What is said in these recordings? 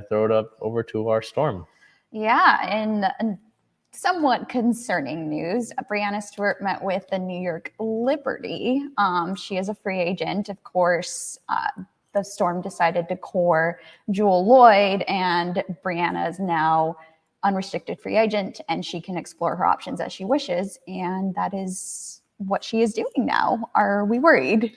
throw it up over to our Storm. Yeah, and somewhat concerning news, Breanna Stewart met with the New York Liberty. She is a free agent. Of course, the Storm decided to core Jewell Loyd, and Breanna is now unrestricted free agent, and she can explore her options as she wishes, and that is what she is doing now. Are we worried?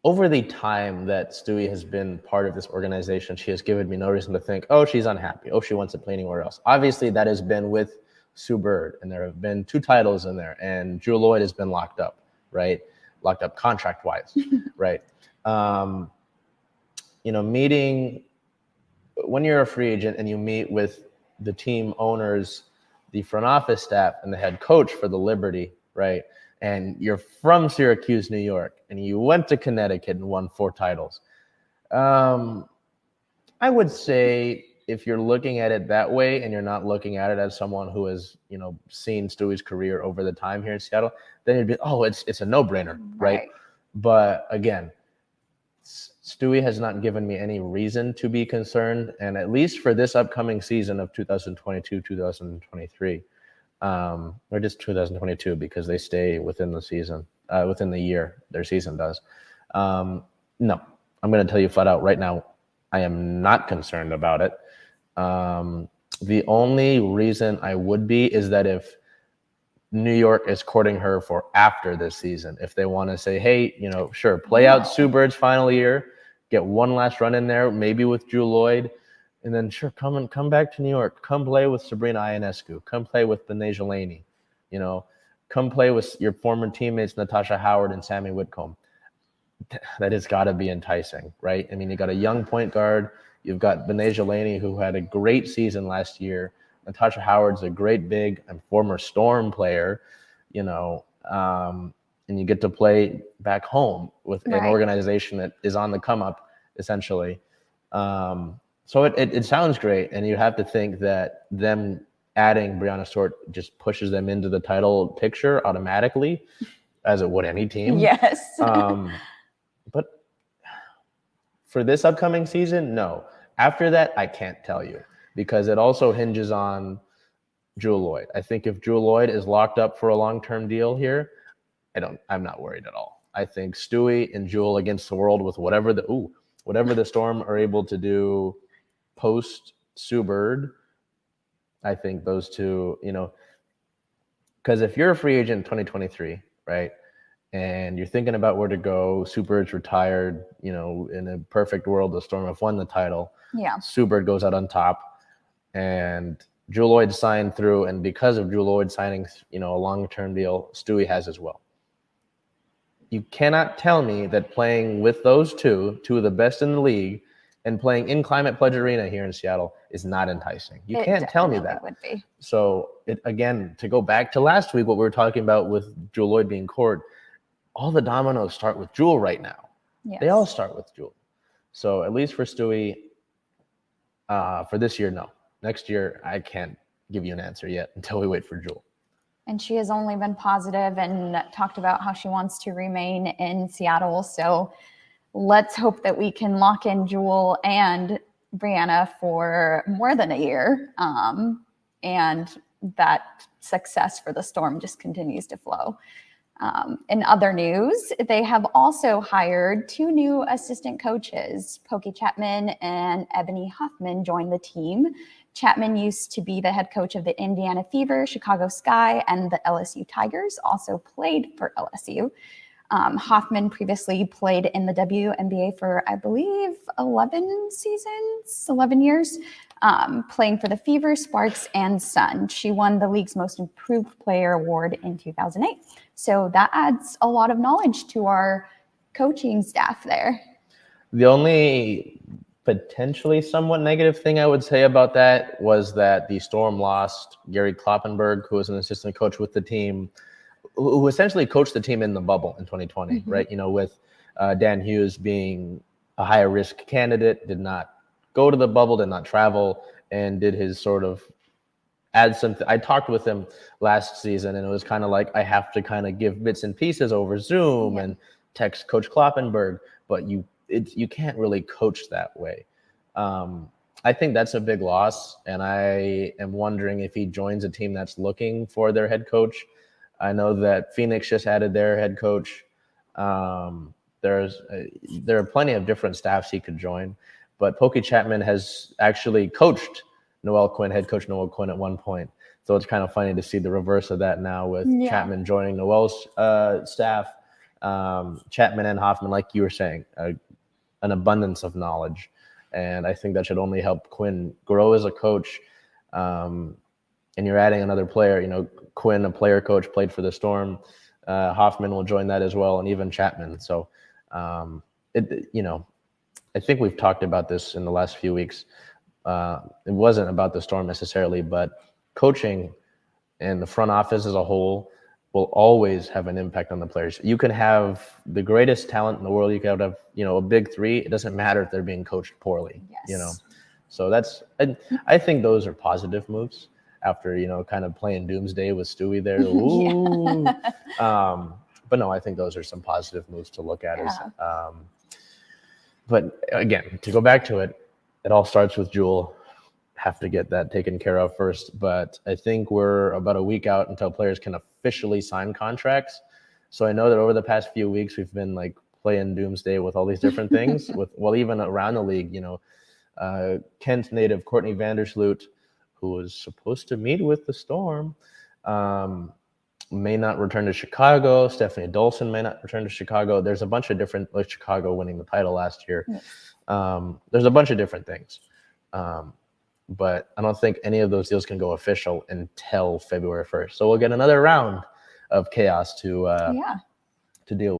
Over the time that Stewie has been part of this organization, she has given me no reason to think, oh, she's unhappy. Oh, she wants to play anywhere else. Obviously, that has been with Sue Bird, and there have been 2 titles in there, and Jewell Loyd has been locked up, right? Locked up contract-wise, right? Meeting when you're a free agent and you meet with the team owners, the front office staff, and the head coach for the Liberty, right? And you're from Syracuse, New York, and you went to Connecticut and won 4 titles. I would say if you're looking at it that way and you're not looking at it as someone who has, seen Stewie's career over the time here in Seattle, then you'd be, oh, it's a no-brainer, right? But again, Stewie has not given me any reason to be concerned, and at least for this upcoming season of 2022-2023, or just 2022 because they stay within the season, within the year, their season does. No, I'm going to tell you flat out right now, I am not concerned about it. The only reason I would be is that if New York is courting her for after this season, if they want to say, hey, sure, play out Sue Bird's final year, get one last run in there, maybe with Jewell Loyd, and then sure, come back to New York. Come play with Sabrina Ionescu. Come play with Benasia Laney. Come play with your former teammates Natasha Howard and Sammy Whitcomb. That has got to be enticing, right? I mean, you got a young point guard. You've got Benasia Laney, who had a great season last year. Natasha Howard's a great big and former Storm player, and you get to play back home with an organization that is on the come up, essentially. So it sounds great, and you have to think that them adding Breanna Stewart just pushes them into the title picture automatically, as it would any team. Yes. But for this upcoming season, no. After that, I can't tell you, because it also hinges on Jewell Loyd. I think if Jewell Loyd is locked up for a long-term deal here, I'm not worried at all. I think Stewie and Jewell against the world with whatever the Storm are able to do post Sue Bird, I think those two, because if you're a free agent in 2023, right, and you're thinking about where to go, Sue Bird's retired, in a perfect world, the Storm have won the title. Yeah. Sue Bird goes out on top, and Jewell Loyd signed through, and because of Jewell Loyd signing, a long-term deal, Stewie has as well. You cannot tell me that playing with those two of the best in the league, and playing in Climate Pledge Arena here in Seattle is not enticing. You can't tell me that. Would be. So, again, to go back to last week, what we were talking about with Jewell Loyd being court, all the dominoes start with Jewell right now. Yes. They all start with Jewell. So, at least for Stewie, for this year, no. Next year, I can't give you an answer yet until we wait for Jewell. And she has only been positive and talked about how she wants to remain in Seattle. So let's hope that we can lock in Jewell and Breanna for more than a year, and that success for the Storm just continues to flow. In other news, they have also hired 2 new assistant coaches. Pokey Chapman and Ebony Huffman joined the team. Chapman used to be the head coach of the Indiana Fever, Chicago Sky, and the LSU Tigers, also played for LSU. Hoffman previously played in the WNBA for, I believe, 11 years, playing for the Fever, Sparks, and Sun. She won the league's Most Improved Player award in 2008. So that adds a lot of knowledge to our coaching staff there. The only potentially somewhat negative thing I would say about that was that the Storm lost Gary Kloppenberg, who was an assistant coach with the team, who essentially coached the team in the bubble in 2020, right? With Dan Hughes being a higher risk candidate, did not go to the bubble, did not travel, and did his sort of add something. I talked with him last season, and it was kind of like I have to kind of give bits and pieces over Zoom and text Coach Kloppenberg, but you can't really coach that way. I think that's a big loss, and I am wondering if he joins a team that's looking for their head coach. I know that Phoenix just added their head coach. There are plenty of different staffs he could join, but Pokey Chapman has actually coached head coach Noel Quinn at one point. So it's kind of funny to see the reverse of that now with Chapman joining Noel's staff. Chapman and Hoffman, like you were saying, an abundance of knowledge. And I think that should only help Quinn grow as a coach. And you're adding another player. Quinn, a player coach, played for the Storm. Hoffman will join that as well, and even Chapman. So, I think we've talked about this in the last few weeks. It wasn't about the Storm necessarily, but coaching and the front office as a whole will always have an impact on the players. You can have the greatest talent in the world. You could have, a big three. It doesn't matter if they're being coached poorly, So I think those are positive moves after, kind of playing doomsday with Stewie there. Ooh. But no, I think those are some positive moves to look at. But again, to go back to it, it all starts with Jewel. Have to get that taken care of first. But I think we're about a week out until players can officially sign contracts. So I know that over the past few weeks, we've been like playing doomsday with all these different things. Even around the league, Kent native Courtney Vandersloot, who was supposed to meet with the Storm, may not return to Chicago. Stephanie Dolson may not return to Chicago. There's a bunch of different, like Chicago winning the title last year. There's a bunch of different things. But I don't think any of those deals can go official until February 1st. So we'll get another round of chaos to deal with.